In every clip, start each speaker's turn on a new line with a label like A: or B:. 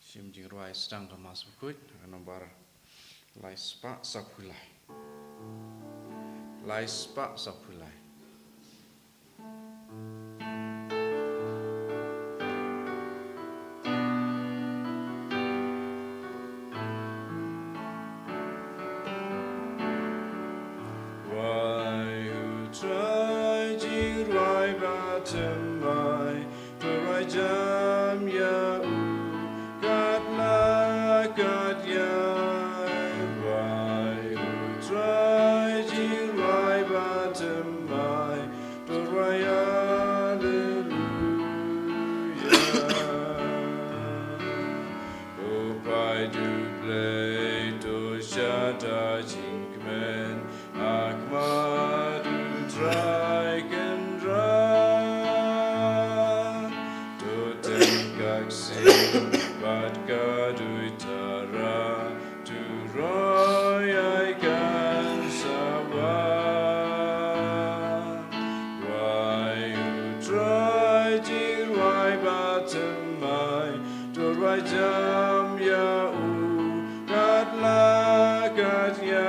A: Sim jing ruai sedang kemas bukut nomor lai spa sapulai. Lai spa sapulai. Why who try jing ruai batem mai to rai jam ya u kat la kat ya. Why who try jing ruai batem mai to rai hallelujah. Oh, pai du play to shata jing men. Akmadu Drakendra Totem Kaksin Badkaduitara Tu Royai Kansawa Wai Utrai Jirwai Batamai Turai Jam Yau Katla Katya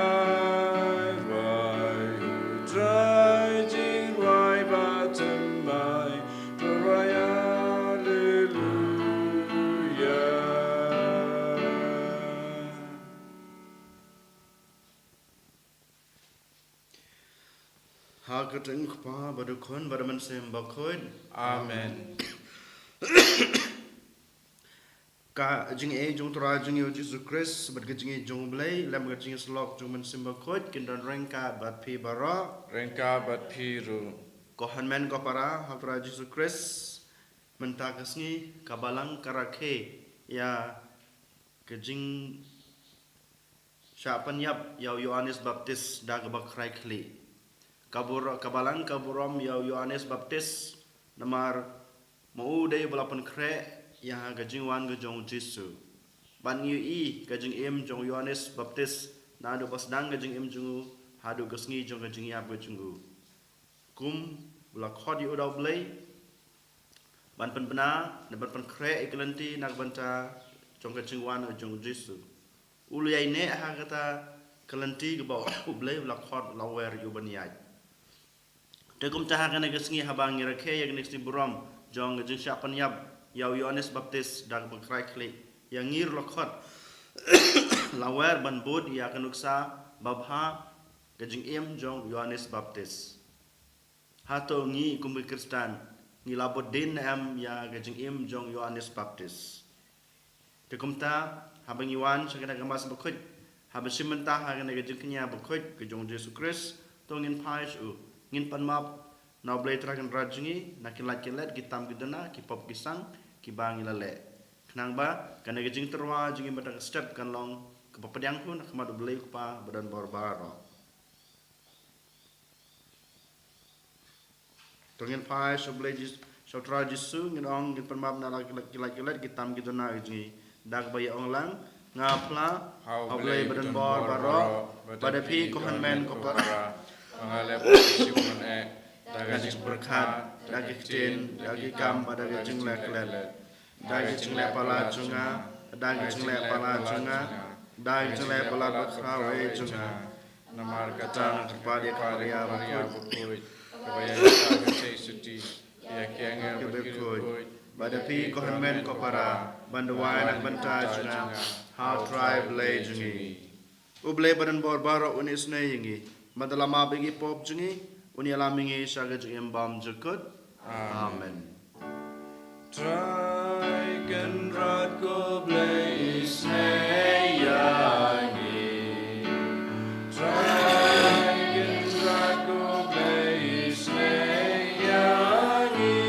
A: Hakating pa badukon badaman sembakon. Amen. Ka jing jong tora jing Jesus Christ bad jing jong blai lam ga jing slok jong man sembakon kindan rengka bad pi bara rengka bad pi ru kohan men ko para hatra Jesus Christ menta kasngi kabalang karake ya ke jing syapan yap yau Yohanes Baptis da ga bakrai kli kabalang kaburam yau Yohanes Baptis namar mau dai balapan kre ya gajing wan gajong Jesu ban yu i gajing em jong Yohanes Baptis na do pasdang gajing em jungu hadu gasngi jong gajing yap gajungu kum bula khodi udau blai ban pen bena na ban pen kre iklanti nak banta jong gajing wan gajong Jesu ulu yai ne ha kata kelanti gebau blai bula khod lawer yu ban yai Tegum tahakan gasngi habang ngirakhe yang next buram jong gajing syapan yap yau Yohanes Baptis dag bakrai kli yang ngir lokot lawer ban bud ya kanuksa babha gajing em jong Yohanes Baptis hato ngi kumbi Kristan ngi labot din em ya gajing em jong Yohanes Baptis Tegum ta habang iwan sakana gamas bakut habang simenta hakan gajing kenya bakut gajong Jesus Christ tongin pais ngin panmap na blay trakan rajungi na kilat kitam kidana kipop kisang kibang ilale kenang ba kana gajing terwa jungi batang step kan long kepapadang pun kamadu blay kupa badan barbaro tongin pai so blay so tra jisu ngin ong ngin panmap na kilat kitam kidana jungi dag bay ong lang ngapla how blay badan barbaro pada pi kohan men kopara mengalap sipun daging berkat daging tin daging kam pada daging leklet daging lepala junga daging lepala junga daging lepala bakrawe junga namar kata kepada karya bukui kebaya kita suci ya kianger bukui pada pi kohemen kopara banduai nak banta junga how tribe lay jungi ublay badan barbara unis na yingi Madalama bigi pop jungi uni alamingi saga jeng bam jekut amen Dragon rod go blaze neyangi Dragon rod go blaze neyangi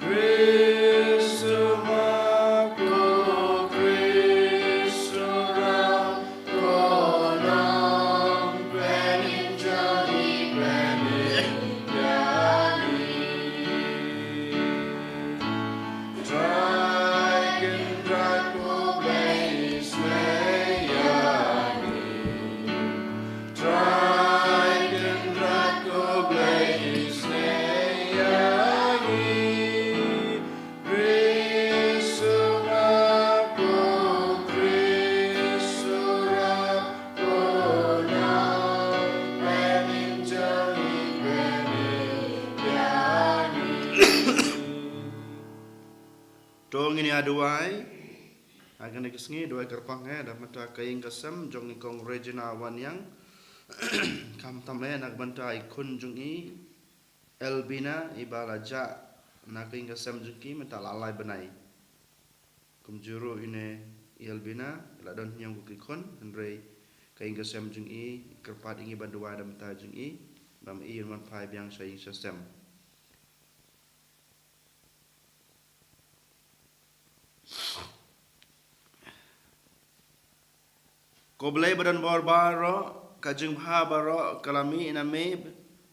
A: Kristu mako Kristu ram konong Brenin Johnny Brenin Yani Dragon Dong ini aduai, akan ikisngi dua kerpangnya dan mata kain kesem jong ikong Regina wan yang kam tamle nak banta ikun jong i Elbina ibalaja nak kain kesem jong ki mata lalai benai. Kumjuru ini Elbina ladon yang bukikon Henry kain kesem jong i kerpat ingi bandua dan mata jong i bam i man pai biang saying system. Ko belai badan baro kajeng bha baro kalami iname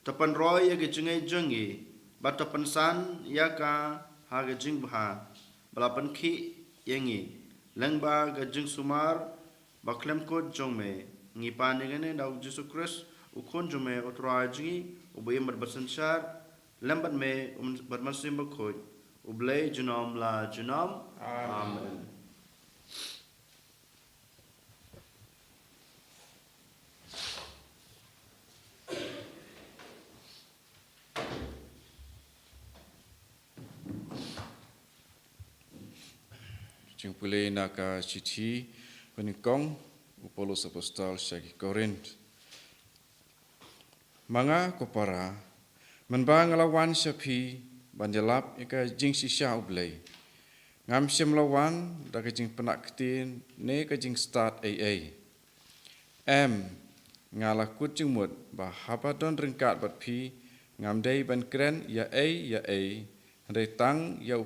A: tapan roy ya gejungai jengi bat tapan san ya ka ha gejing bha balapan ki yengi lengba gejeng sumar baklem ko jongme ngi paningane daw Jesus Christ ukon jome otraji ubay madbasansar lembat me badmasim bakoj ublay junom la junom amen.
B: Jing pulai naka cici penikong Paulus apostol syagi Korint. Manga kopara menbang lawan syapi banjalap ika jing sisya ublay. Ngam syam lawan da jing penak ketin ne ka jing start AA. Ngalakut jing mut bahapa don rengkat bat pi ngam day ban kren ya handai tang ya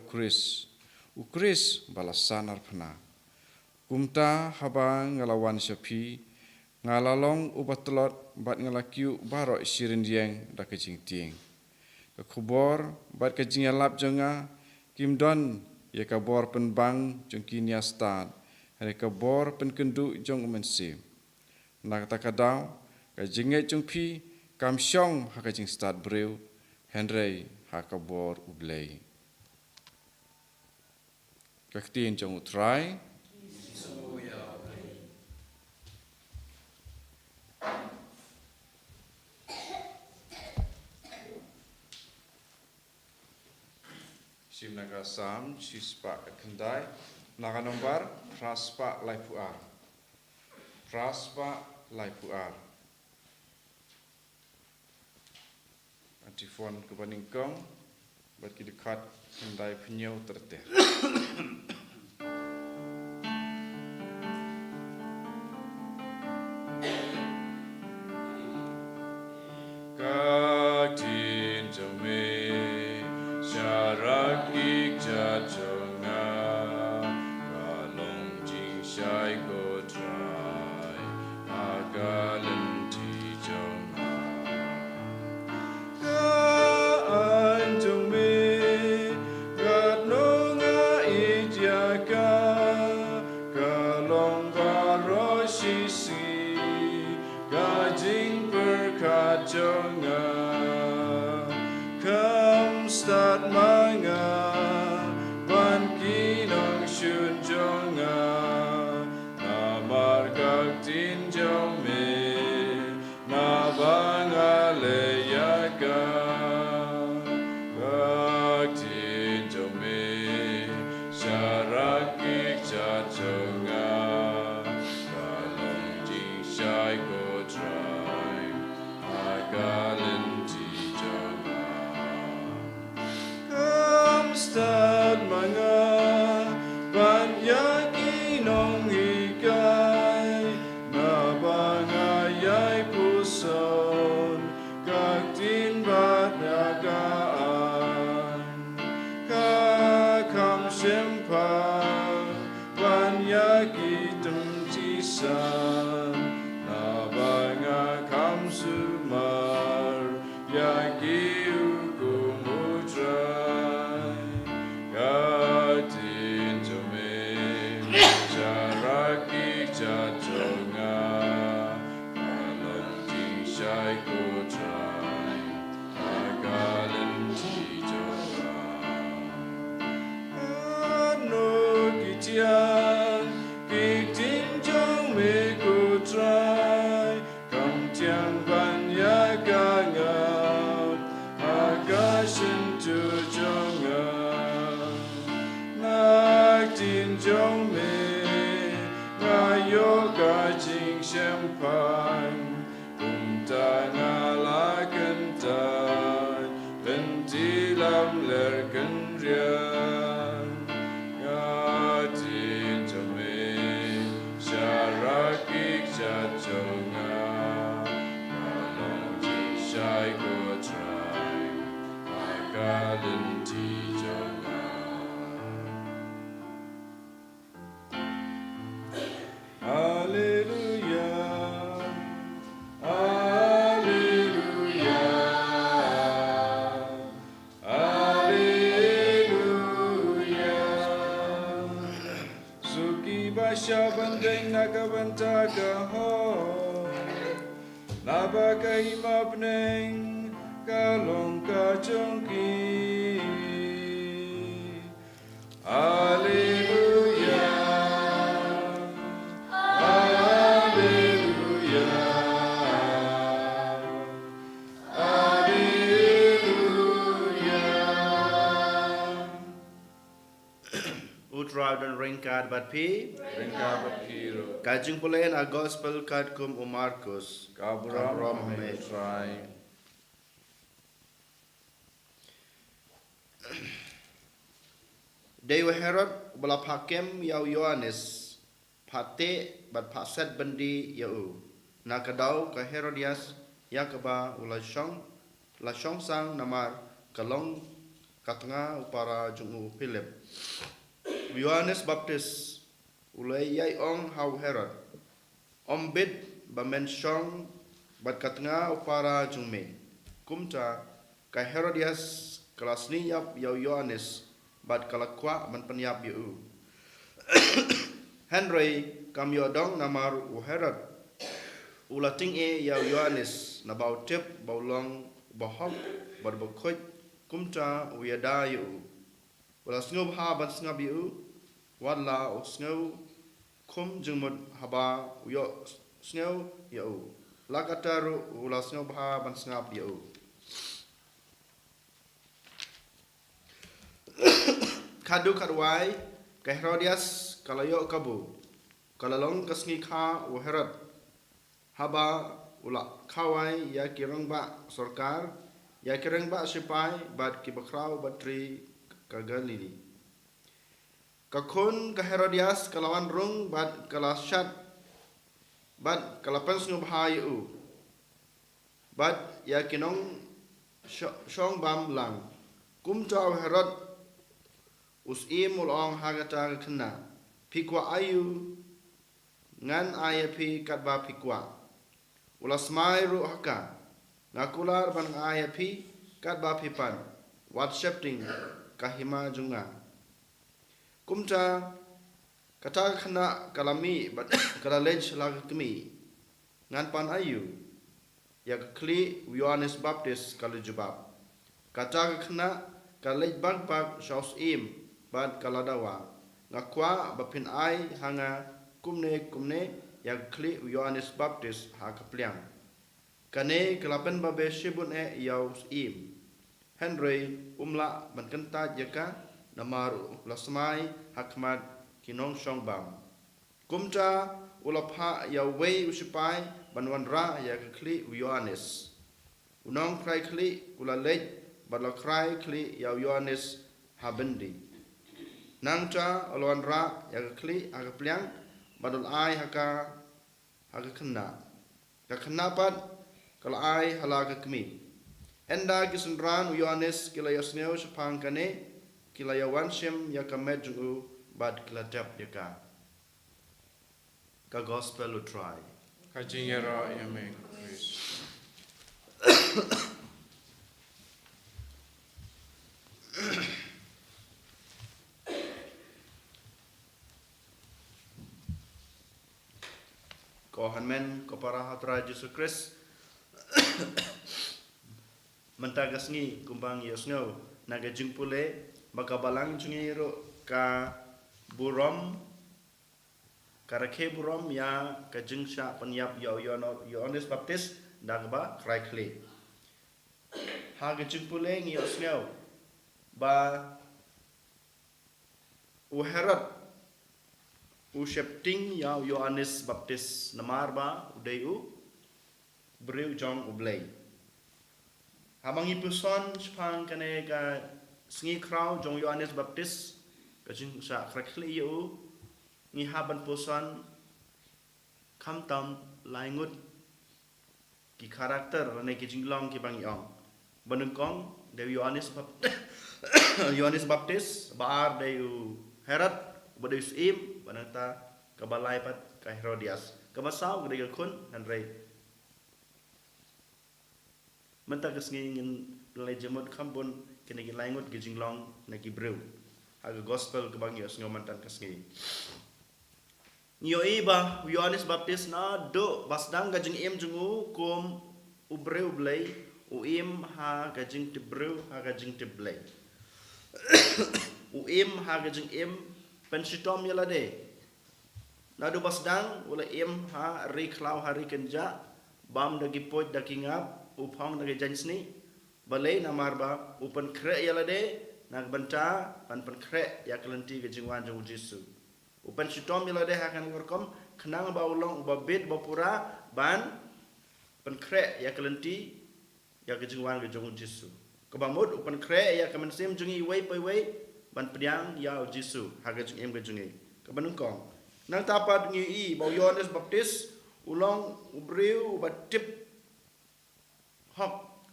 B: Ukris balasan arpana. Kumta haba ngalawan syapi ngalalong ubat telot bat ngalakiu barok sirin dieng da kejing tieng. Kekubor bat kejing alap jonga kimdon ya kabor penbang jong kinia stad. Hari kabor penkendu jong umensim. Nak takadau kejingai jong pi kamsyong ha kejing stad breu Henry ha kabor ublay. Kaktiin jong utrai. Sim naga sam cispa kendai naga nombar praspa laipuar. Praspa laipuar. Antifon kepaningkong buat dekat kendai penyau terteh. Kaktin jome syarak ikjat jonga kalong jing syai godrai agalenti jonga kaan jome gat nonga ijaka kalong baro sisi gajing berkat jonga kam start manga ban kinong shun jonga namar kaktin jome na bangale yaga kaktin jome syarak ikjat jonga kalong jing syai godrai agalenti jonga stad manga ban yakinong ikai na bangayay puson kaktin bat nagaan kakam sempang ban yakitem tisan na bangakam sumar yaki hukum utrai kaktin jome syarak ikjat jonga kalong jing syai kodrai agalenti jonga ano kitian kiktin jong me kodrai kam tiang ban yakangam agashin tu jonga na trong mê ngayo ka jing champagne ta nga la kan ta ben ti lam ler kan rian nga ti cho me sharaki cha chonga nga long ti shai ko trai agalin ti chonga Hallelujah. Shabandeng nakabanta ka ho Laba ka himapneng kalong ka chongki Hallelujah Hallelujah Hallelujah
A: Utra dan ringkat bat pi
B: Ringka Bapiro
A: kajing pulen a gospel kat kum o Markus
B: Kaburam Metrai
A: Dewa Herod bala hakim yau Yohanes pate bat paset bandi yau nakadau ka Herodias yakaba ula shong sang namar kalong katanga upara jungu Philip Yohanes Baptis ulai yai ong hau Herod ombit bamen shong bat katanga upara jungme kumta ka Herodias kelas ni yap yau Yohanes bat kalakwa man penyap yu Henry kam yodong namar u Herod ulating e yau Yohanes na bau tip bau long bahok bat bakoj kumta uyada yu ula sngob ha bat sngob yu wadla u sngob kum jengmut haba uyo sngob yu lakataru ula sngob ha bat sngob yu Kadu kadwai ka Herodias kalayo kabu kalalong kasngi kha u Herod haba ula khawai ya kirang ba sarkar ya kirang ba sipai bat ki bakraw batri ka Galili kakun ka Herodias kalawan rung bat kalashat bat kalapan sngu bahayu bat ya kinong shong bam lang kum taw Herod Usim ulong hagata kena pikwa ayu ngan aya pi katba pikwa ulas mai ru haka ngakular ban aya pi katba pipan wat shifting kahima junga kumta kata kena kalami bat kalalej lag kemi ngan pan ayu ya kli Yohanes Baptis kalujubab kata kena kalej bang pak shaus im bad kaladawa ngakwa bapin ai hanga kumne yang kli Yohanes Baptis ha kapliang kane kelapen babe shibun e yaus im Henry umla ban kenta jeka namaru lasmai hakmat kinong shongbam kumta ulapha yawe usipai banwan ra ya kli Yohanes unong krai kli ulalej badla krai kli yaw Yohanes habendi Nangta alwan ra ya kli aga pliang badul ai haka kena ka kena pat kala ai halaga kemi enda kisundran Yohanes kila yasneu sepang kane kila yawan shem ya kamet jungu bad kila tap yaka ka gospel u try
B: Kajingera Yame Chris
A: Kohanmen kopara hatra Jesus Christ mentagas ni kumbang yosngo naga jingpule bakabalang jungiro ka burom karake burom ya ka jingsha penyap Yohanes Baptis dagba kraikli ha ga jingpule ngi yosngo ba u Herod shepting ya Yohanes Baptis namar ba udai breu jong ublay. Habang ipuson sepang kane ka singi kraw jong Yohanes Baptis kajing sa krakli ngi haban puson kam tam laingut ki karakter ne ki jinglong ki bang yong banengkong dewi Yohanes Baptis Yohanes Baptis baar deyu Herod badeu im banata kabalai pat ka Herodias kamasau gede kun hanrei menta kesngi ngin lejemot kambon kene ki laingut ki jinglong ne ki breu aga gospel ke bang yos ngomantan kesngi Nyo iba Yohanes Baptis na do basdang gajing im jungu kum ubreu blay uim ha gajing tibreu ha gajing tiblay uim ha gajing im pensitom yalade na do basdang wala im ha ri klau hari kenja bam dagi pot dagi ngap upang dagi jansni balay na marba upan kre yalade nagbanta pan kre ya kelenti gajing wan jung Jisu upan sitom yala deh akan ngorkom kenang baulong ubabit bapura ban penkre ya kelenti ya kejengwan kejong Jisu kebamut upan kre ya kemensim jungi wei pai wei ban pediang ya Jisu haga jeng em kejungi kebenungkong nang tapat ngi I bau Yohanes Baptis ulong ubriu ubatip hok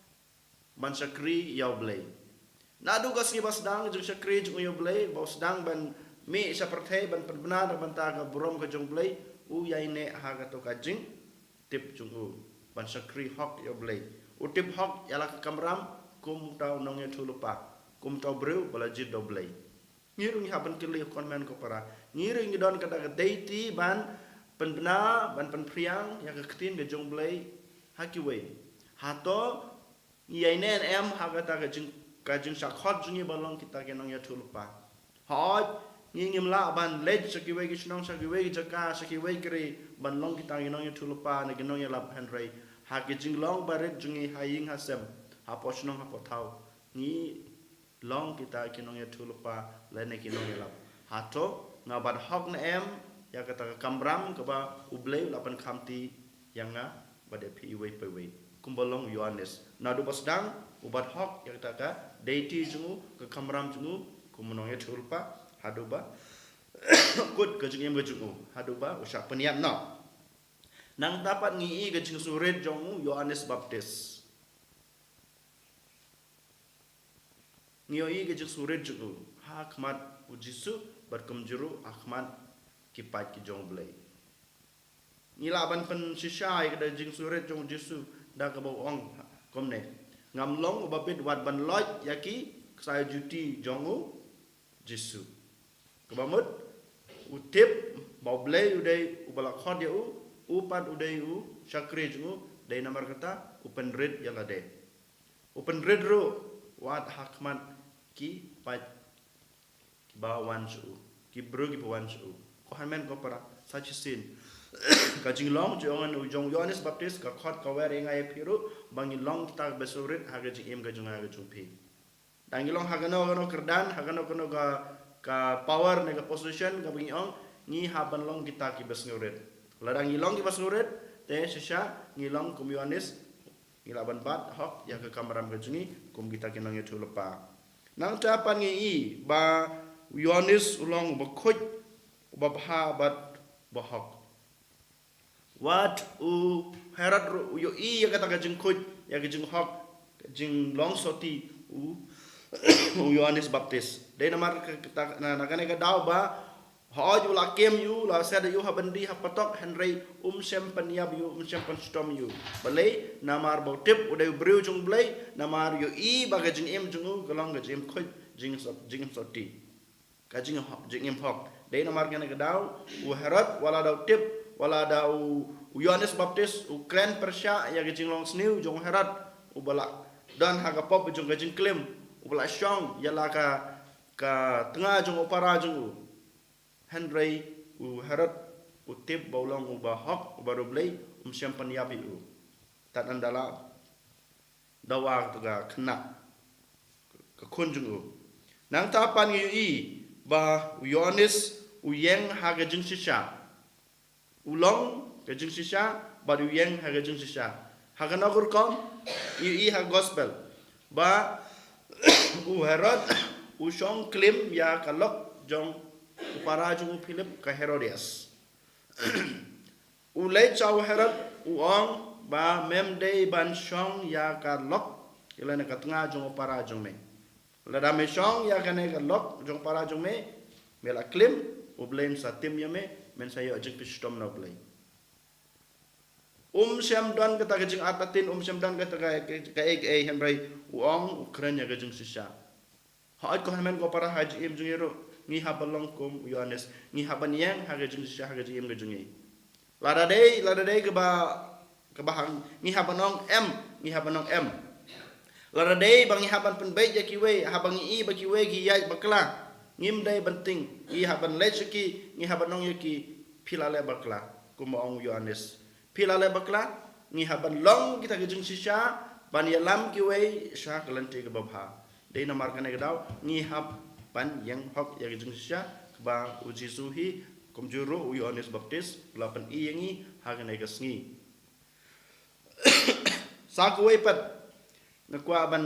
A: ban sakri ya blay nadu gas ngi basdang jung sakri jung ya blay bau sedang ban mi seperti ban benar ban taga burom ke jong blay yai ne haga to kajing tip jung ban sakri hok yo blay tip hok yala kamram kum tau nong ya tulupa kum tau breu bala jid do blay ngirung haban kili konmen ko para ngiring don kada deiti ban benar ban priang ya ke ketin ke jong blay hakiwe hato yai ne em haga ta kajing sakhot jungi balong kita ke nong ya tulupa hoj ngim la ban lej sakiwe ki snong sakiwe ki jaka sakiwe kri ban long kita nginong ya tulupa na ginong ya lap handrai ha ki jinglong baret jungi haying hasem ha posnong ha pothau ni long kita kinong ya tulupa la ne kinong ya lap hato ngabat hok na em ya kata kamram ka ba ublei lapan khamti yang nga bade pi we pe we kumbolong Yohanes na do basdang ubat hok ya kata ka deity jungu ka kamram jungu kumonong ya tulupa haduba kut gajing em gajing haduba usah peniap no nang dapat ngi gajing surit jongu Yohanes Baptis ngi gajing surit jongu hakmat ujisu berkemjuru ahmad kipat ki jong blay ngilaban pen sisai gajing surit jong jisu da ka bawong komne ngamlong ubapit wat ban loj yaki saya juti jongu Jisu kebamut utip bau blay udai ubalak khod ya upan udai sakri jungu dai namar kata upen red yala de upen red ro wat hakman ki pat ki bawan su ki bro ki bawan su ko hamen ko para sachisin kajing long jongan ujong Yohanes Baptis ka khod ka wer ngai phiru bangi long kita besurit haga jing em ga junga ga jumpi dangilong hagano kerdan hagano kono ka power nega position ka bingiong ni haban long kita ki besngurit ladang ngilong ki besngurit te sisa ngilong kum Yohanes ngilaban bat hok ya ke kamaram ke jungi kum kita kinong ya lepa nang tapan ngi ba Yohanes ulong bakhoj babha bat bahok wat Herod yo ya kata ka jing khoj ya ke jing hok jing long soti Yohanes Baptis dai namar kita nakane ka daw ba hoj la kem yu la sad yu habandi hapatok henry sem paniab yu sem pan stom yu balai namar bo tip udai breu jung blai namar yu baga jing em jungu galong ga jim khoj jing soti ka jing em hok dai namar kana ka daw Herod wala daw tip wala daw Yohanes Baptis kren Persia ya ga jing long sniu jung Herod ubala dan haga pop jung ga jing klem ubala syong yala ka tengah jung opara jung Henry Herod utip baulong ubahok baru blay siam paniabi tak andala dawa tuga kena ke kunjung nang tapan ngi ba Yohanes uyeng haga jing sisha ulong ke jing sisha ba uyeng haga jing sisha haga nagur kom i ha gospel ba u Herod u shong klim ya kalok jong upara jong Philip ka Herodias u lei chaw Herod u ong ba mem day ban shong ya kalok ilana katnga jong upara jong me lada me shong ya kane kalok jong para jong me mela klim u blame sa tim ya me men sayo jing pistom na blame syam dan kata kajing atatin syam dan kata ka ek henry uong ukranya kajing sisya haat ko hamen ko para haji im jungero ngi habalong kum Yohanes ngi haban yang ha kajing sisya ha kajing im kajungi lada day ke bahang ngi habanong m lada day bang ngi haban pen bay ya kiwe habang i ba kiwe gi yai bakla ngim day banting i haban lechki ngi habanong yaki pilale bakla kumaong Yohanes pilale bakla ngi haban long kita kajing sisya ban yalam kiwe sha kalante ke babha dei na markane daw ngi hab ban yang hok ya kajing sisya ba uji suhi komjuro u Yohanes Baptis lapan i yangi hagane kasngi sa kuwe pat nakwa ban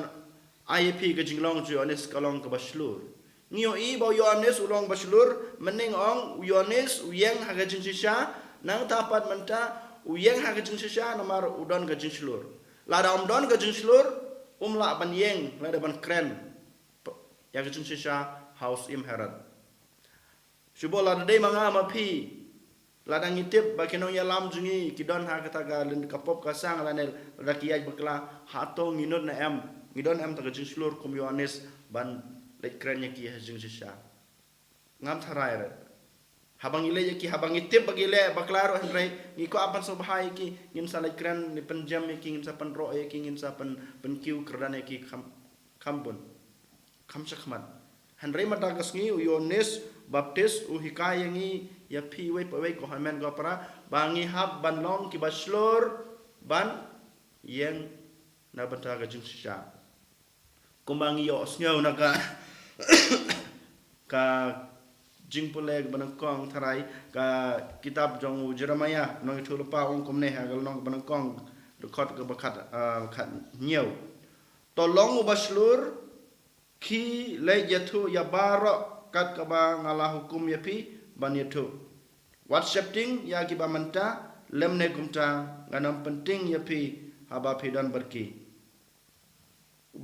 A: IAP kajing long Yohanes kalong ke baslur ngio i ba Yohanes ulong baslur mening ong Yohanes uyang hagajing sisya nang tapat menta uyeng ha kajing sisya namar udon kajing slur lada don kajing slur la ban yeng lada ban kren ya kajing sisya house im Herod subo lada dei manga mapi lada ngitip bakinong yalam jungi kidon ha kataga lin kapop kasang lanel lada kiyaj bakla hato nginod na ngidon ta kajing slur kum Yohanes ban lek kren ya ki kajing sisya ngam tharai habang ile yaki habang itip bagile baklaro henry ngiko apan so bahai ki ngin sa lekran ni penjam yaki ngin sa penro yaki ngin sa penkiu kerdan yaki kampun kamsakmat henry madagas ngi Yohanes Baptis u hikaya ngi ya piwe pawe ko hamen go para bangi hab ban long ki baslor ban yen na banta ga jing sisya kumbangi yo snyo naga ka jing puleg banangkong tharai ka kitab jong Jeremiah nong thulupa ong komne hagal nong banangkong record ke bakat khat nyau tolong baslur ki le yathu ya baro kat ka ba ngala hukum yapi ban yathu whatsapp ting ya ki ba manta lemne kumta nganam penting yapi haba pidan berki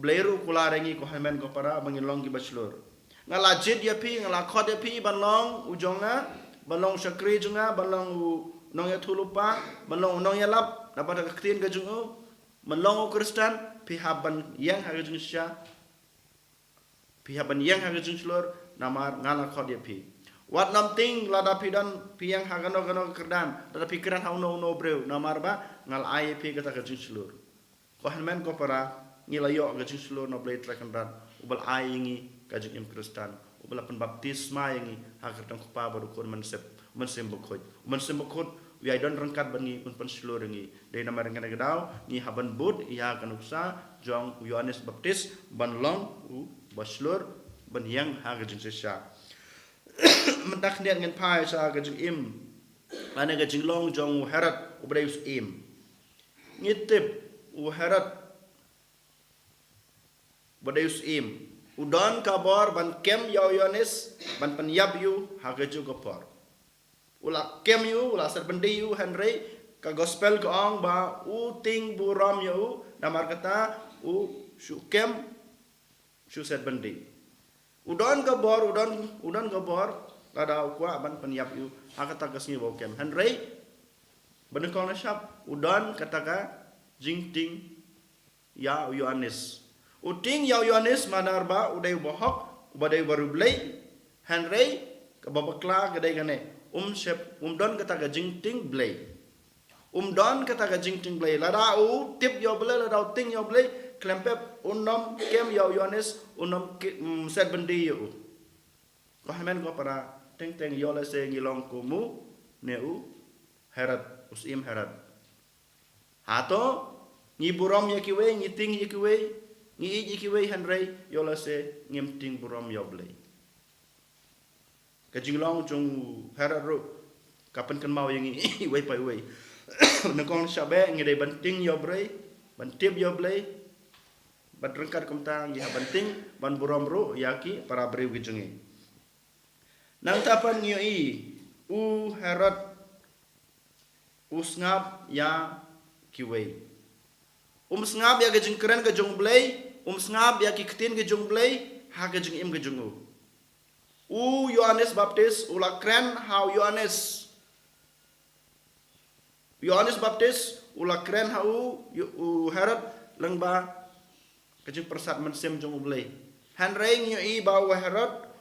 A: bleru kula rengi ko hamen ko para bangilong ki baslur ngala jid ya pi ngala khod ya pi balong ujonga balong sakri junga balong nong ya thulupa balong nong ya lap dapat kaktin ga jungo balong Kristen pi haban yang ha jung sya pi haban yang ha jung slor namar ngala khod ya pi wat nam ting lada pi dan pi yang ha gano kerdan tetapi keran ha no breu namar ba ngal ai pi kata ga jung slor ko hanmen ko para ngilayo ga jung slor no blai trakandan ubal ai ngi kajing im Kristen ubala pen baptisma yangi hagar tang kupa baru kon mensem bokot wi ai don rangkat bangi un pen slur ngi dei nama rengan gedau ni haban bud ya kanuksa jong Yohanes Baptis ban long u baslur ban yang hagar jing sesya mendak niat ngen pai sa kajing im ane kajing long jong Herod ubreus im ngitip u Herod Badeus im udon kabor ban kem Yohanes ban penyap yu hagaju kapor ula kem yu ula serbendi yu henry ka gospel ko ong ba u ting buram yu namar kata u shu kem shu serbendi udon kabor lada ukwa ban penyap yu hakata kasni bo kem henry benekong na syap udon kataka jingting ya Yohanes uting ya Yohanes manarba udai bohok ubadai baru blai henry kababakla gadai gane don kata ga jingting blai don kata ga jingting blai lada u tip yo blai lada ting yo blai klempep unom kem ya Yohanes unom set bendi yo ko hamen ko para teng yo la se ngilong kumu neu Herod usim Herod hato ni burom ya kiwe ni ting ya kiwe ni kiwe henry yola se ngimting burom yoblei kajing long jong Herod ro kapan kan mau yang ini wei pai wei nakong sabe ngide banting yo brei bantip yo blei ban rengkat komtang ya banting ban buram ro yaki para breu gijungi nang tapan ngio i u Herod usngap ya kiwei sngap ya gajing keren gajung blei sngap ya ki ketin gajung blei ha gajing im gajungu Yohanes Baptis ula keren how Yohanes Baptis ula keren how Herod lengba gajing persat mensem jung blei hanrei ngio i bawa Herod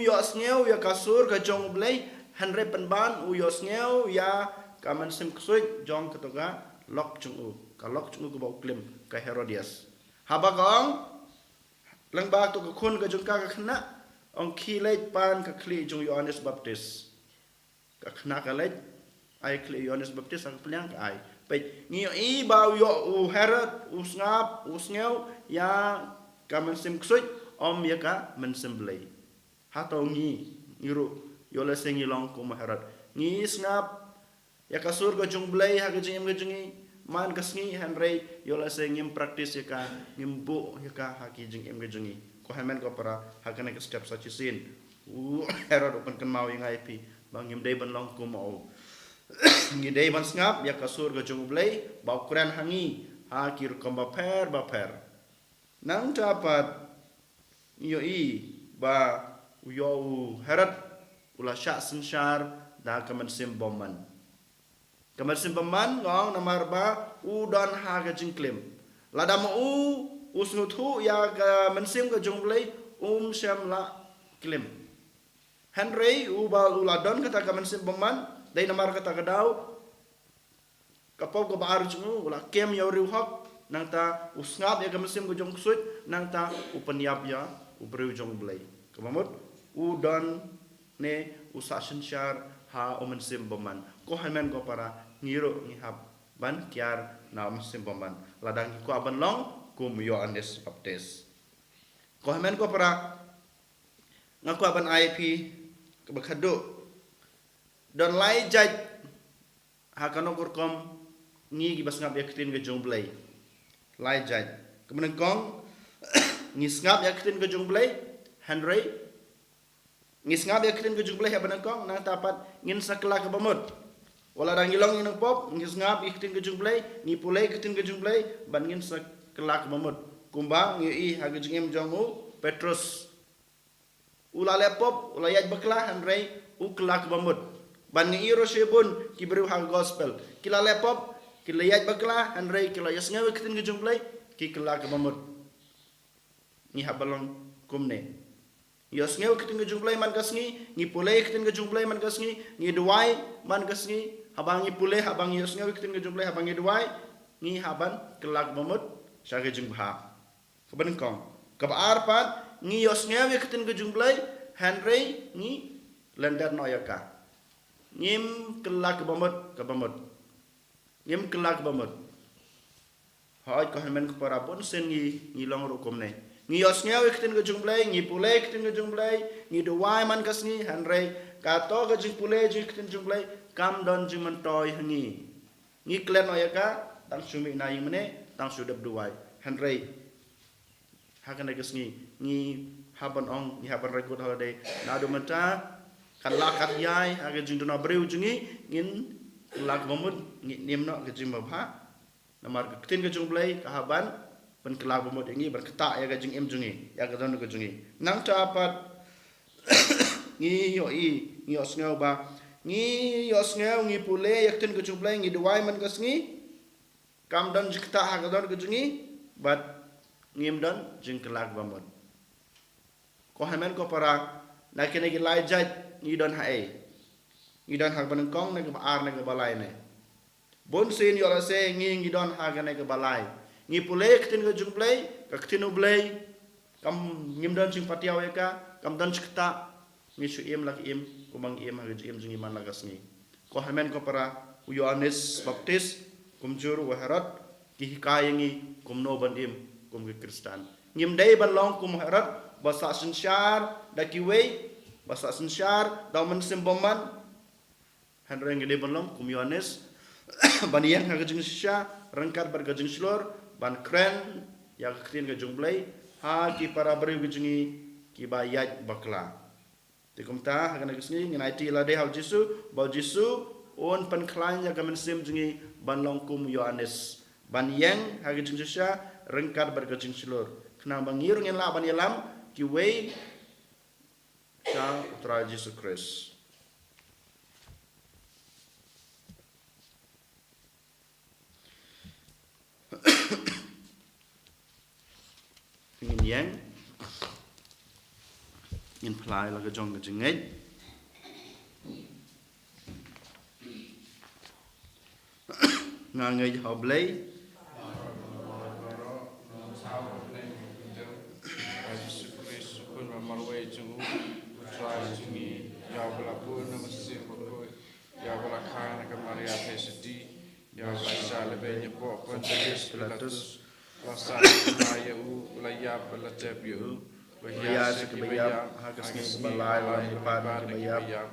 A: yosngeu ya kasur gajung blei hanrei penban yosngeu ya kaman sim ksuit jong ketoga lok chung kalok chung bau klim ka Herodias haba gong lengba to kun gajung ka khna ong khilej pan ka khli jung Yohanes Baptis ka khna ka lej ai khli Yohanes Baptis ang plyang ka ai pe ngio i bau yo Herod usngeu ya kaman sim ksuit ya ka mensim blei hatau ngiru yo le sengi long ko Herod ngi snap ya kasur gajung blei ha gajing gajungi man kasngi hanrei yola se ngim praktis ya ka ngimbu ya ka haki jing em gajungi ko hamen ko para hakane ke step sachi sin Herod open kan mau yang IP bang ngim dei ban long ko mau ngi dei ban ngap ya kasur gajung blei bau kren hangi hakir kom ba per nang dapat yo i ba yo Herod ula syak sensyar da kaman sim bomman kamar simpeman ngong namar ba don ha ga jingklim ladam usnuthu ya ga mensim ga jongblei syam la klim Henry bal uladon kata ga mensim peman dai namar kata ga dau kapop ga baar jungu ula kem ya riu hok nang ta usngap ya ga mensim ga jong ksut nang ta upanyap ya ubriu jongblei kamamut don ne usashin syar ha mensim peman ko hamen ko para ngiro ngihap ban kiar na mensim peman ladang ko aban long kum Yohanes Baptis ko hamen ko para ngaku aban IP kebakado don lai jaj hakano kurkom ngi gibas ngap yaktin ke jongblei lai jaj kemudian kong ngisngap yaktin ke jongblei Henry ngisngap yaktin ke jongblei haban kong nang tapat ngin sakla ke bamut wala dang ilong inang pop ngisngap yaktin ke jongblei ni pulai yaktin ke jongblei ban ngin sakla ke bamut kumbang ngi ha gejengem jongu Petrus ula lepop ula yaj bakla Henry ukla ke bamut ban ngi iro shebun ki beru ha gospel kila lepop kila yaj bakla Henry kila yasngaw yaktin ke jongblei ki kila ke bamut ni habalong kumne yasngaw yaktin ke jongblei man kasngi ni pulai yaktin ke jongblei man kasngi ni duai man kasngi habang ni pulai habang yasngaw yaktin ke jongblei habang ni duai ni haban kila ke bamut syage jeng bah keban kong kebaar pat ngi yosngaw yaktin ke jongblei Henry ni lendar noyaka ngim kila ke bamut ngim kila ke bamut hoy ko men ko para pun sen ngi long rukum ne ngi yosngaw yaktin ke jongblei ngi pulai yaktin ke jongblei ngi duai man kasngi Henry kato ke jeng pulai yaktin jongblei kam don jeng mentoy ngi klen noyaka tang sumi na yimne tang sudap duai Henry hakan kasngi ngi haban ong ni haban record holiday na do mata kan lakat yai aga jing do na breu jungi ngin lak bomut ngi nimno ke jing babha namar ke tin ke jongblei ka haban pen kelak bomut ngi berketa ya ga jing em jungi ya ga don ke jungi nang tapat ngi ngi osngau ba ngi osngau ngi pule yak tin ke jongblei ngi duai man kasngi kam don jikta ha ga don ke jungi bat ngim don jing kelak bomut ko hamen ko para na kene gi lai jaj ni don hae ni don hak ban kong ne ga ar ne ga balai ne bon sin yo la se ngi don ha ga ne ga balai ngi pule ktin ga jungblei ka ktinu blei kam ngim don sing patiaw ya ka kam don chkta ngi su im lak im ko mang im ha ga im jungi man lagas ngi ko hamen ko para Yohanes Baptis kumjur wa Herod ki hikay ngi kum no ban im kum ge Kristan ngim dei ban long kum Herod basa sensyar daki wei basa sensyar daw man simboman hanreng gede belum kum Yohanes ban yang hagajing sisya rengkat bergajing slor ban kren ya krin gajung blai ha ki para beri gajingi ki bayat bakla tikum ta hagan gesni ngai ti la de hal jisu bau jisu on pan klan ya gamen sim jingi ban long kum Yohanes ban yang hagajing sisya rengkat bergajing slor kenang bangir ngin la ban yalam ki wei cha utra Yesus Kristus. Ingin yang ingin pelai laga jong ke jengit ngangai hoblay
B: Lasana kaya u layap latep yu
A: Bahaya sekebayap hagas ngis balai lai lipat kebayap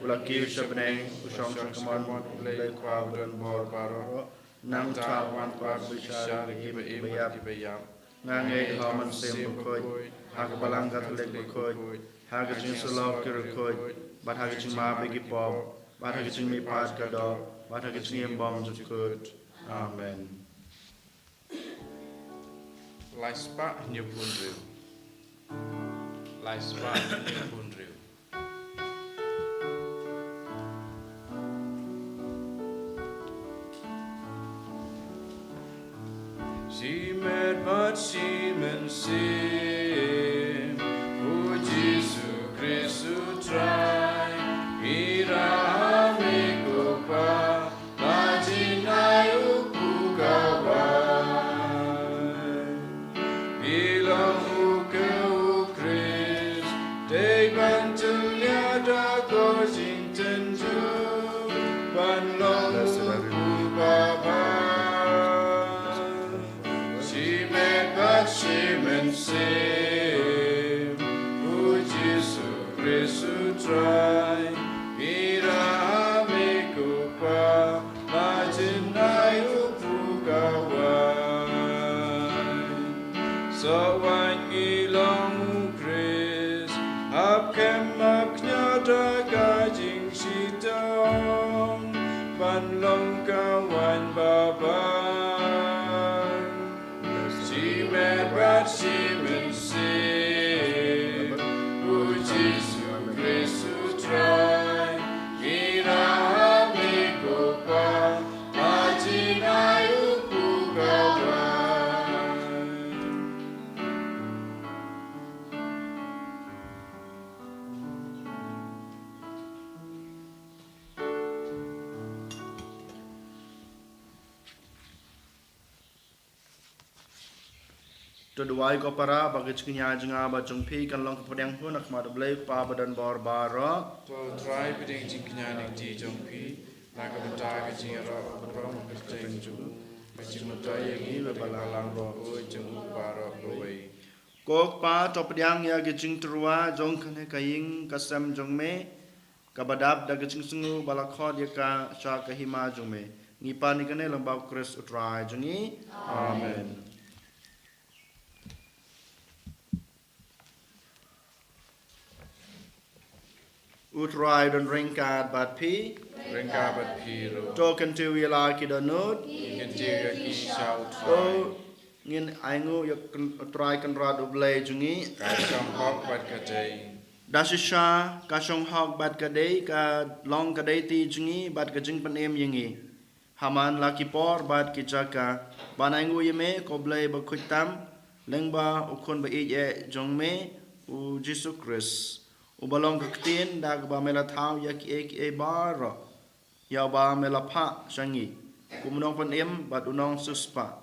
A: ulaki sebeneng usong sangkaman ulai kwa budan bor baro nang cawan kwa bisyar kebayap ngangai haman sem bekoj hag balang katolek bekoj hagas ngis sulok kirkoj bat hagas ngis ma begi pop bat hagas ngis mi pat kado bat hagas ngis bom jukut amen.
B: Laispa nyepun riu. Laispa nyepun riu. Simet mat simen sim u Jesu Kristu trai ira amigo pa lajinai uku kawan try ira amigo pa lajinai upu kawan so wan ilong Chris ap kem ap nyata kajing sitong panlong kawan baban si merbat si mensim uji try ira amigo pa lajinai upu kawan
A: Tuduai ko para bagi ciknya jenga ba jongpi kan long kepedang pun nak madu blai pa badan bor baro
B: to try biding ciknya ning ti jongpi nak beta ke jingro rom keceng ju macam mutai yang ini balang ro o jeng baro roi
A: kok pa to pedang ya ge jing terua jong kane kaing kasam jong me kabadap da ge jing sungu balakhod ya ka sha ka hima jong me ngipa ni kane lambau Kris utrai jongi amen. Utrai don ringkat bat pi
B: rengka bat piro
A: token tu wila ki donut
B: ingin dia ki shout
A: o ngin aingu ya utrai kan radu blai jungi
B: kasam hok bat kadai
A: dasisha kasong hok bat kadai ka long kadai ti jungi bat ka jing panem yingi haman laki por bat ki jaka ban aingu yeme ko blai ba khutam lengba ukon ba ije jongme u Jesu Christ ubalong kaktin dag ba mela thau ya ki e bar ya ba mela pha sangi kumnong pan em bat unong suspa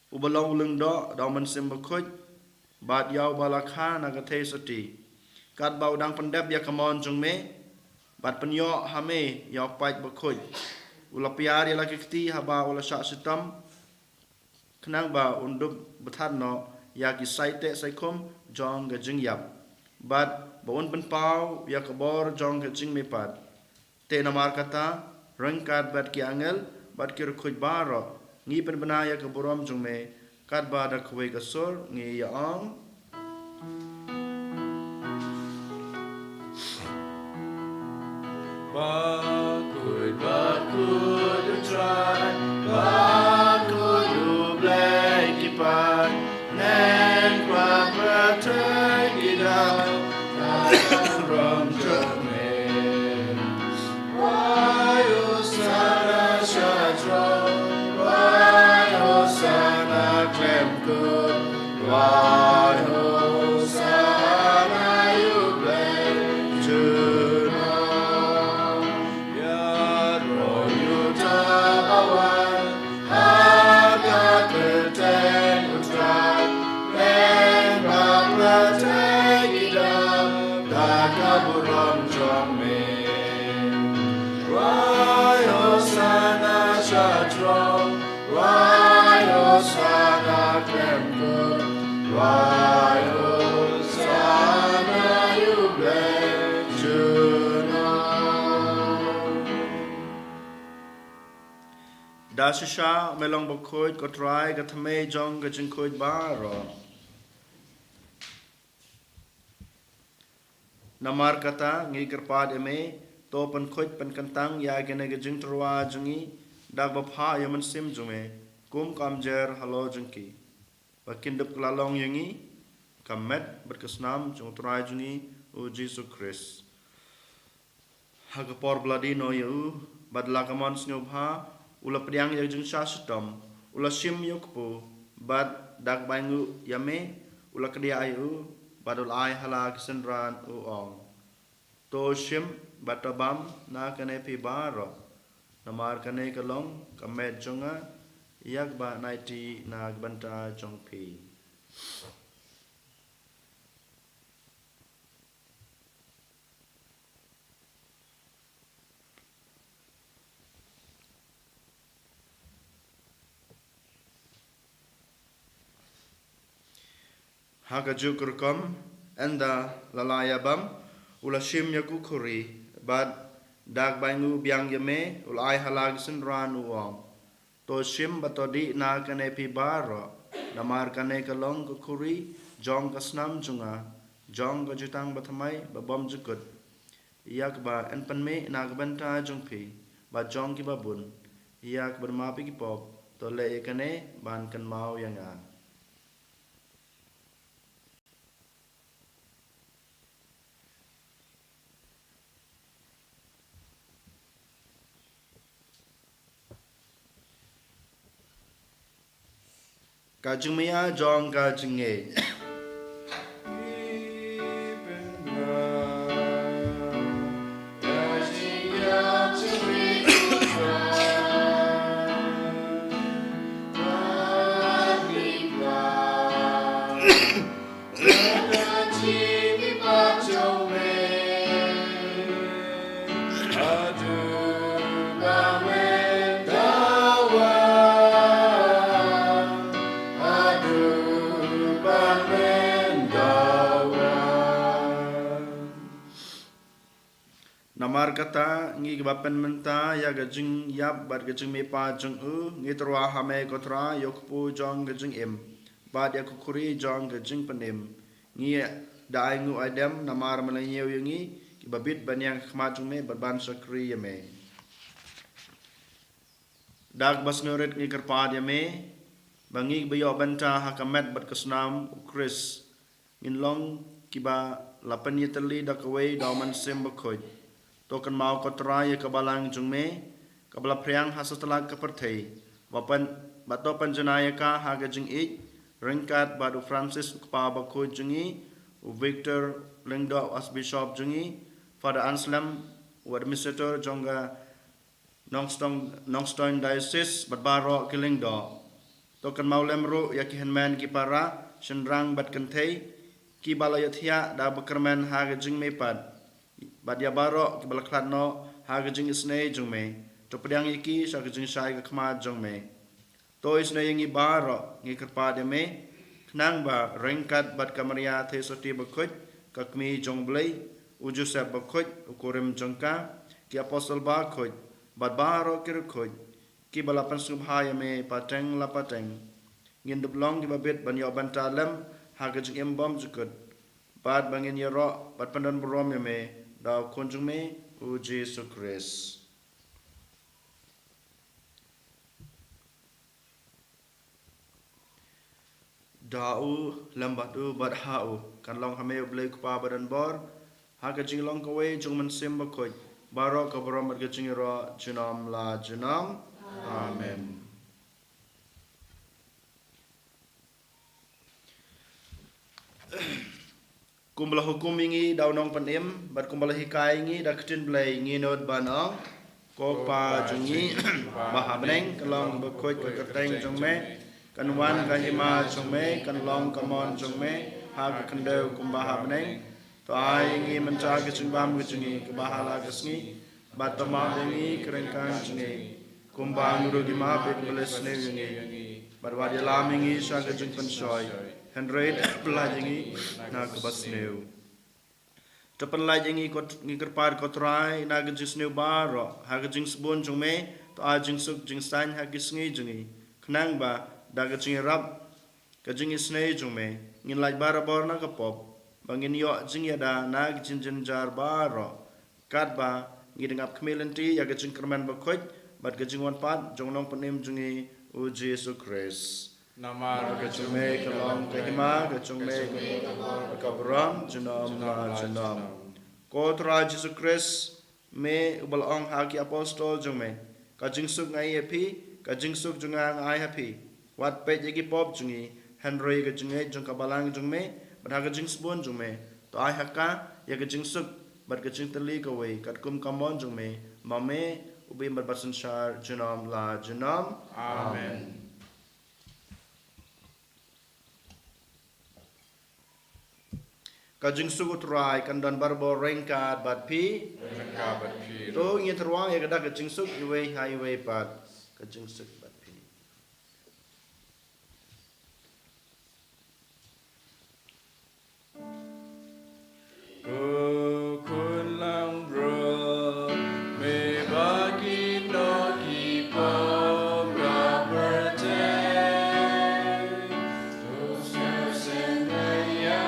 A: ubalong lung do da man sim ba khoj bat ya ba la kha na ga the sati kat ba udang pandap ya kamon jong me bat penyo hame ya pait ba khoj ula piar ya la kiti ha ba ula sha sitam knang ba undup bathan no ya ki saite saikom jong ga jing yap But baun penpau ya kebor jong ke jing mepat. Te namar kata rengkat bat ki angel bat ki rukhuj baro ngi pen bena ya keborom jong me kat ba da kwe kasor ngi ya ong. Bakut utrai, bakut ublai kipan, nen kwa pratai gidam, rom jome. Wayo sana shatro, wayo sana klemkut, wayo sana ublai juno. Dasisha melong bokoi kotrai katame jong gajengkoi baro. Namar kata ngi kerpad eme to pen khoj pen kantang ya gene gajeng terwa jungi dag bapha yaman sim jume kum kamjer halo jengki. Bakindup kelalong yangi kamet berkesnam jong trai jungi u Jesus Christ. Hagapor bladi no yu badla kamon snubha ula priang ya jeng syastom ula sim yukpu bad dag bangu yame ula kedia ayu badul ai hala kisendran u ong to sim batabam na kane pi baro namar kane kalong kamet jonga yak ba naiti nag banta jong pi. Haka jukurkom enda lalayabam ula shim yaku kuri bad dag bangu biang yame ula ai halag senran uang to shim batodi na kane pi baro namar kane kalong ku kuri jong kasnam junga jong ka jutang bathamai babam jukut yak ba en panme na banta jong pi ba jong ki babun yak bermapi ki pop to le kane ban kan mau yanga. Kajeng mia jong kajeng nge. Namar kata ngi bapen menta ya gajing yap bad gajing me pa jong u ngi terwa hame kotra yokpu jong gajing im bad ya kukuri jong gajing penim ngi dai ngu adam namar melenyew yangi ki babit ban yang khma jong me ban sakri yame dag bas ngoret ngi kerpad yame bangi bayo banta hakamet bad kesnam Chris ngin long kiba lapan yetali dakaway dauman sim bakhoj tokan mau kotra ya kabalang jungme kabala priang hasatalak kaperthei wapan bato panjanaya ka haga jing ik ringkat badu Francis kpa bakho jungi Victor Lingdo as bishop jungi Father Anselm administrator jonga Nongstong diocese badbaro kilingdo tokan mau lemru ya kihenman ki para shenrang bat kanthei ki balayathia da bakerman haga jing mepad badia baro ki balaklat no haga jing isne jungme to pedang iki sa jing sai ka khma jungme to isne yangi baro ngi kerpa de me knang ba rengkat bat kamaria the soti bakhoj kakmi jong blay u Joseph bakhoj u korim jongka ki apostle ba khoj bat baro kir khoj ki balapan subhaya me pateng la pateng ngin dublong ki babet ban yo bantalem ha ka jing bom jukut bat bangin yero bat pandan brom me da konjung me u Jesus Christ. Dau lambat u bat hau kan long hame blay kupa badan bor ha ka jing long kawe jung man sim bakhoj baro ka brom ka jing ro junam la junam amen. Kumbalah hukum ingi daunong panim bat kumbalah hikai ingi dak tin blay ingi nod banong ko pa jungi bahabneng kalong bakhoj ka kateng jong me kan wan kan ima jong me kan long kamon jong me ha ka kandeu kum bahabneng to ai ingi menca ka jungbam ka jungi ka bahala ka sngi bat tama ingi kerengkan jungi kum ba nguru di ma bet beles ne jungi bat wadi lam ingi sa ka jung pensoy Henry pelajingi na kebasneu. Tepan lajingi kot ngikirpar kotrai na gejisneu baro ha gejing sebon jong me to a jing suk jing san ha gisngi jungi knang ba da gejing rap gejing isnei jong me ngin laj bara bor na kapop bangin yo jing ya da na gejing jar baro kat ba ngidengap kmelenti ya gejing kerman bakhoj bat gejing wan pat jong nong panim jungi u Jesus Christ.
B: Nama
A: Kecume kelong kehima kecume kabram junam la junam. Kotra Jesus Christ me ubal ong haki apostol jume. Kajing suk ngai happy kajing suk junga ngai happy. Wat pe jegi pop jungi Henry kajinge jung kabalang jume badha kajing spon jume. To ai haka ya kajing suk bad kajing teli kawai kat kum kamon jume. Mame ubi berbasan syar junam la junam. Amen. Kajing sugut rai kandan barbo rengkat bat pi to ngi terwang ya kada kajing suk iwe highway pat kajing suk bat pi
B: kulang bro me bagi no ki pom ra berte to sen ya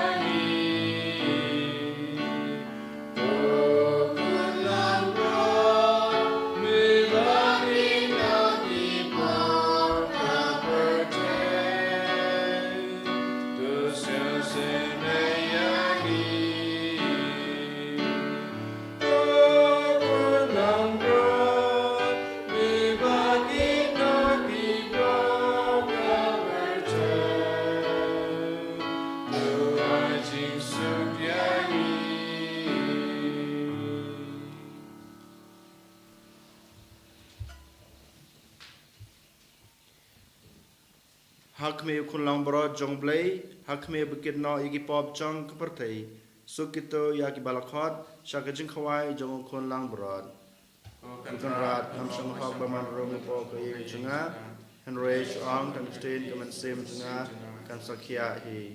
A: hak me kun lang bro jong blay hak me bukit no igi pop jong kepertai sukito ya ki balakot syakajing khawai jong kun lang bro kan rat am sang hak baman rom po ko ye junga Henry ong tan stain kaman sim junga kan sakhya hi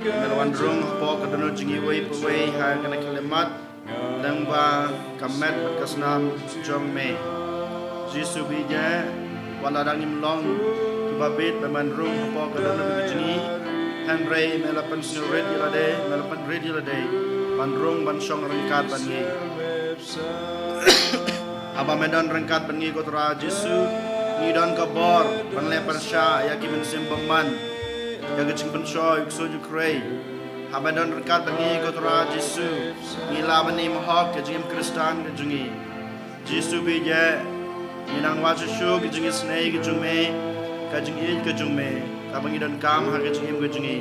A: Melawan rung po kadano jingi way paway ha kana kalimat lang ba kamet berkasnam jong me Jisu bija wala dangim long kibabit baman rung po kadano jingi Henry melapan snured yalade melapan red yalade ban rung ban song rengkat ban ngi aba medan rengkat ban ngi kotra Jisu ni don kabor ban le persya yakin simbaman yang kecing pensoi soju krei habadan rekat bangi kotra Jisu ngila bani mahok kejim Kristan kejungi Jisu bija minang wacu shu kejungi snei kejume kejungi kejume kabangi dan kam ha kejungim kejungi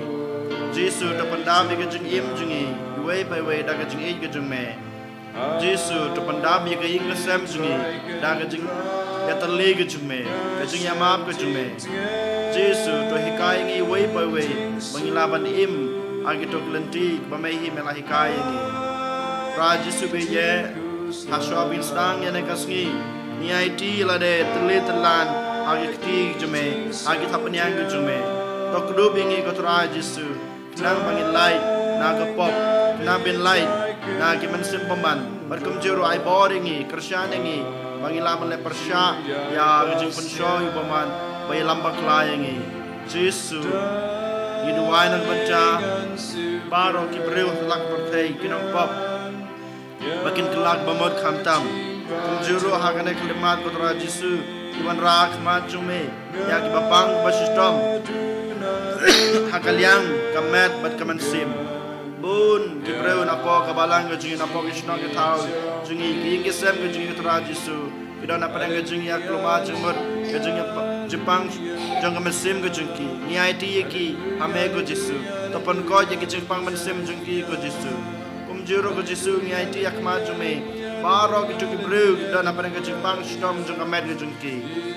A: Jisu tapandabi kejungim jungi way by way da kejungi kejume Jisu tapandabi keing kesem jungi da kejung ya terli kejume kejungi amap kejume Jisu to hikai ngi way by way mengilaban im agi to klenti bamehi mela hikai ngi pra Jisu beye haswa bin sedang ya nekasngi ni IT lade terli telan agi kti jume agi thapanyang jume to kudu bingi ko tra Jisu nang bangin light na ga pop na bin light na gi mensim paman barkum jero ai boringi kersanengi bangilaban le persya ya gijing penshoy paman bay lambak layangi Jisu giduay ng banca baro kibriw lak pertay kinong pop bakin kelak bamod kamtam kumjuru hagane kalimat kotra Jisu iwan rak macume ya kibapang basistom hakalyang kamet bat kamansim bun kibriw na po kabalang gajungin na po kisnong kitaw jungi kiing kisem gajungin kotra Jisu Kidon na parang gajung yak luma jumur gajung Jepang jong mesim gajungki ni IT ki hame go Jisu topan ko je Jepang mesim jungki go Jisu kumjuro go Jisu ni IT yak ma jume baro ki juki bru kidon na parang Jepang stom jong amed gajungki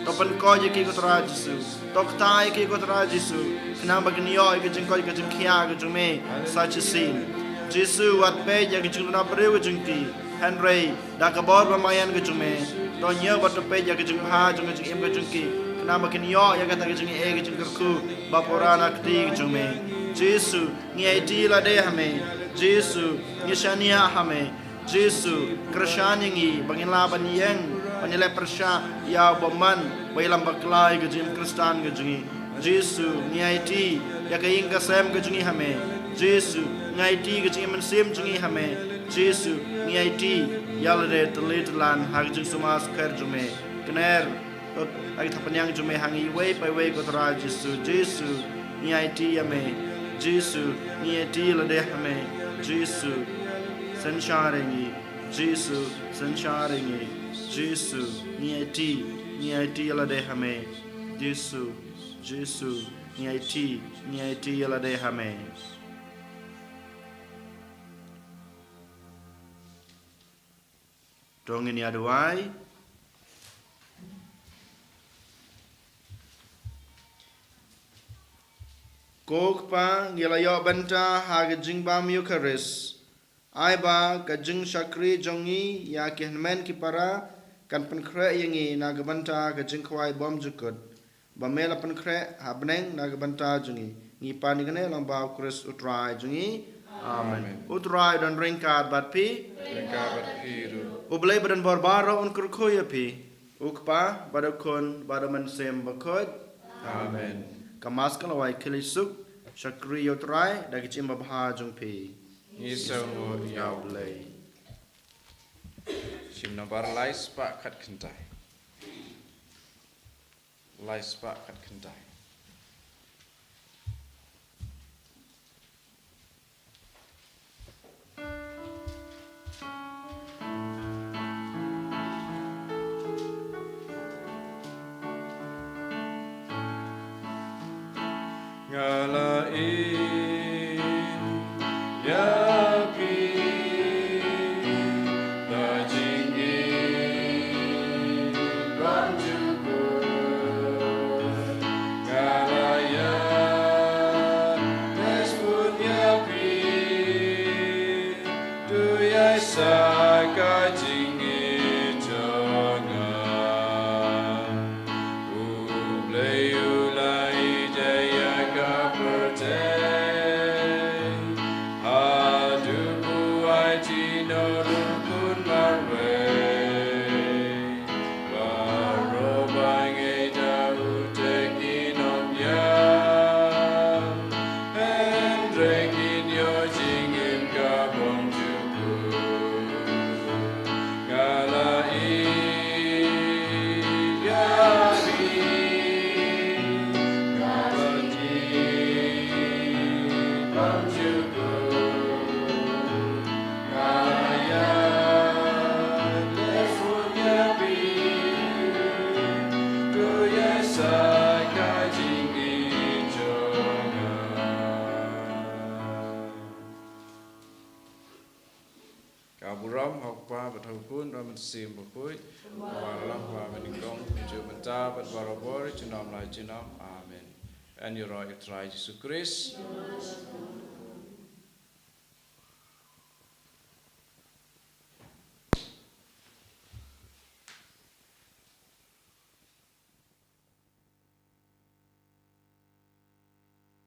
A: topan ko je ki go tra Jisu toktai ki go tra Jisu kenapa gniyo gajung ko gajung kia gajume such a scene Jisu wat pe je gajung na bru gajungki Henry da kabor bamayan gajume Tonya batu pe jaga jeng ha jeng em ke jengki kenapa kini yo ya kata jeng ke jeng kerku bapurana kti jeng me Jisu ni ID la de hame Jisu ni shania hame Jisu krishani ngi bangila banyeng banyele persya ya boman bailam baklai ke jeng Kristan ke jeng Jisu ni ID ya ke ing kasem ke jeng hame Jisu ni ID ke jeng mensim jeng hame Jisu ni IT yalade telan hagjung sumas kerjume kener tot agi thapanyang jume hangi way by way kotra Jisu Jisu ni IT yame Jesus ni ti la de hame Jesus sancharengi Jesus sancharengi Jesus ni ti la de hame Jesus ni ti la de hame Dong ini aduai Kok pa ngelayo banta haga jingba Eucharis. Ai ba ka jing shakri jongi ya kihnmen kipara kan penkre yangi naga banta ka jing kwai bom jukut. Ba mela penkre habneng naga banta jongi. Ngi pani gane lang ba Chris utrai jongi. Amen. Utrai dan ringkat bat pi.
B: Ringkat bat pi ru.
A: Ublay badan barbaro un kurkoya pi. Ukpa badakun badaman sem bakod.
B: Amen.
A: Kamas kalawai kilisuk Shakri yotrai dagi chimba bha jungpi
B: Isau yau lay Shimna bar lai spa kat kentai Lai spa kat kentai Sim bukui walang wa meningkong ju menta bat barobor junam lai junam amen and you right try Jesus Christ